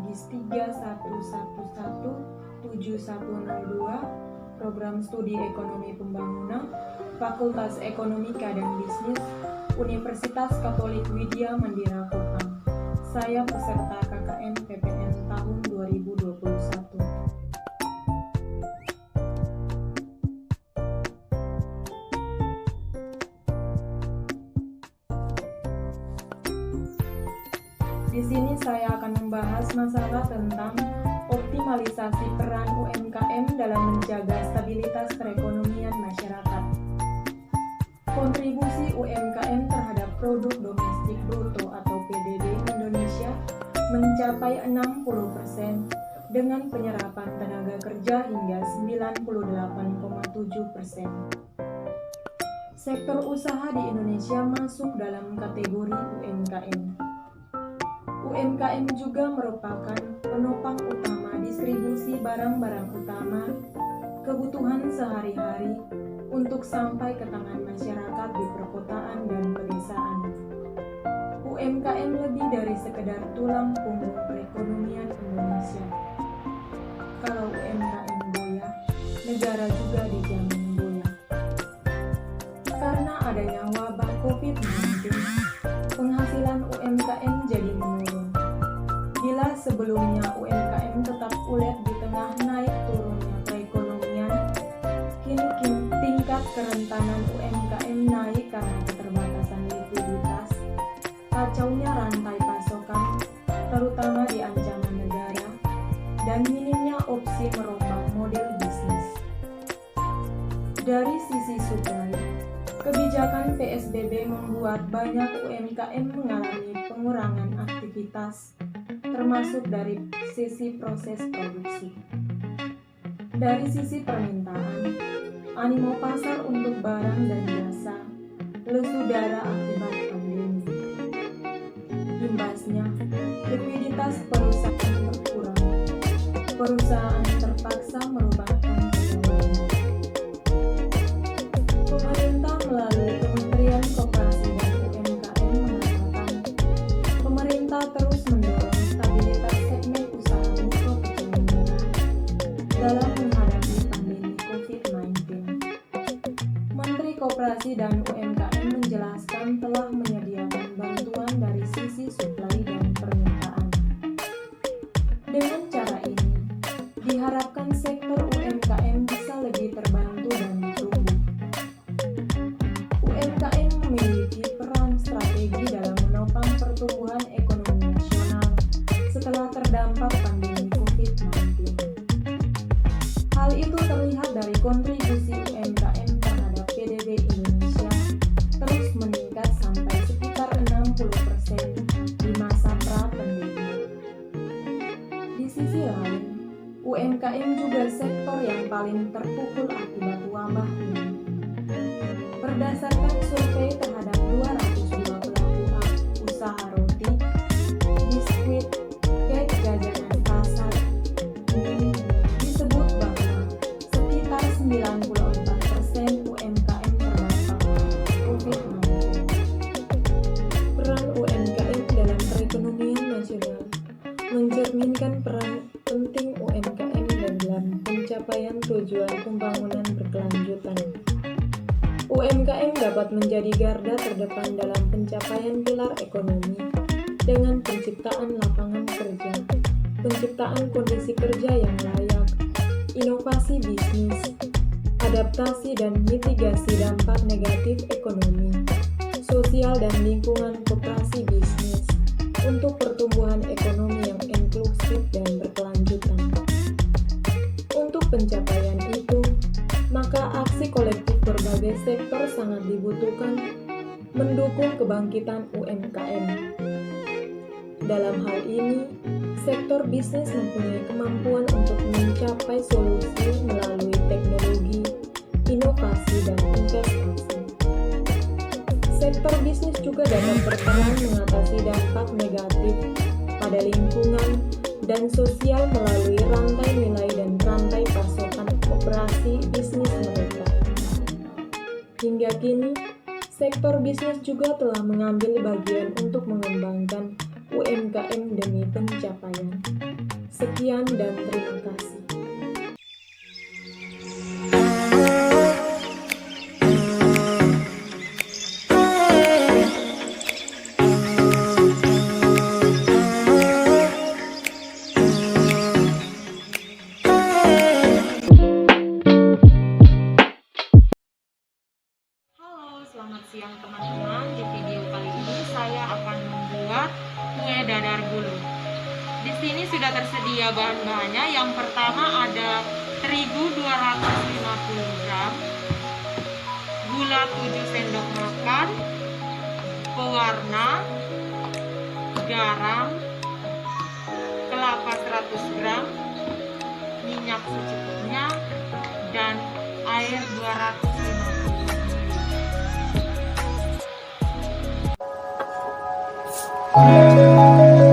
Regis 31117162, Program Studi Ekonomi Pembangunan, Fakultas Ekonomika dan Bisnis, Universitas Katolik Widya Mandira Kupang. Saya peserta KKN PPN tahun 2021. Di sini saya akan membahas masalah tentang optimalisasi peran UMKM dalam menjaga stabilitas perekonomian masyarakat. Kontribusi UMKM terhadap produk domestik bruto atau PDB Indonesia mencapai 60% dengan penyerapan tenaga kerja hingga 98,7%. Sektor usaha di Indonesia masuk dalam kategori UMKM. UMKM juga merupakan penopang utama distribusi barang-barang utama kebutuhan sehari-hari untuk sampai ke tangan masyarakat di perkotaan dan pedesaan. UMKM lebih dari sekedar tulang punggung perekonomian Indonesia. Kalau UMKM goyah, negara juga dijamin goyah. Karena adanya wabah COVID-19, penghasilan UMKM jadi menurun. Bila sebelumnya UMKM tetap ulet di tengah naik turunnya perekonomian, kini tingkat kerentanan UMKM naik karena keterbatasan likuiditas, kacaunya rantai pasokan, terutama di ancaman negara, dan minimnya opsi merombak model bisnis. Dari sisi supply, kebijakan PSBB membuat banyak UMKM mengalami pengurangan aktivitas, termasuk dari sisi proses produksi. Dari sisi permintaan, animo pasar untuk barang dan jasa lesu darah akibat pandemi. Imbasnya, likuiditas perusahaan berkurang. Perusahaan terpaksa merubahkan pekerjaannya. Pemerintah melalui Kementerian Koperasi dan UMKM mengatakan, pemerintah terus mendorong stabilitas segmen usaha mikro kecil menengah dalam menghadapi pandemi COVID-19. Menteri Koperasi dan UMKM menjelaskan telah menyediakan bantuan dari sisi suplai dan permintaan. Dengan cara ini, diharapkan sektor UMKM bisa lebih terbantu dan tumbuh. UMKM memiliki peran strategi dalam menopang pertumbuhan ekonomi nasional setelah terdampak pandemi COVID-19. Hal itu terlihat dari kontribusi UMKM terhadap PDB Indonesia terus meningkat sampai sekitar 60% di masa pra-pandemi. Di sisi lain, UMKM juga sektor yang paling terpukul akibat wabah ini. Berdasarkan survei terhadap 202 pelaku usaha roti, biskuit, kek, jajanan pasar, mie, disebut bahwa sekitar 94% UMKM terdampak COVID-19. Peran UMKM dalam perekonomian nasional mencerminkan peran penting UMKM dalam pencapaian tujuan pembangunan berkelanjutan. UMKM dapat menjadi garda terdepan dalam pencapaian pilar ekonomi dengan penciptaan lapangan kerja, penciptaan kondisi kerja yang layak, inovasi bisnis, adaptasi dan mitigasi dampak negatif ekonomi, sosial dan lingkungan koperasi bisnis untuk pertumbuhan ekonomi yang inklusif dan berkelanjutan. Untuk pencapaian itu, maka aksi kolektif berbagai sektor sangat dibutuhkan mendukung kebangkitan UMKM. Dalam hal ini, sektor bisnis mempunyai kemampuan untuk mencapai solusi melalui teknologi, inovasi, dan investasi. Sektor bisnis juga dapat berperan mengatasi dampak negatif pada lingkungan dan sosial melalui rantai nilai dan rantai pasokan operasi bisnis mereka. Hingga kini, sektor bisnis juga telah mengambil bagian untuk mengembangkan UMKM demi pencapaian. Sekian dan terima kasih. Halo, selamat siang teman-teman. Di video kali ini saya akan membuat kue dadar gulung. Di sini sudah tersedia bahan-bahannya. Yang pertama ada terigu 250 gram, gula 7 sendok makan, pewarna, garam, kelapa 100 gram, minyak secukupnya, dan air 250 ml.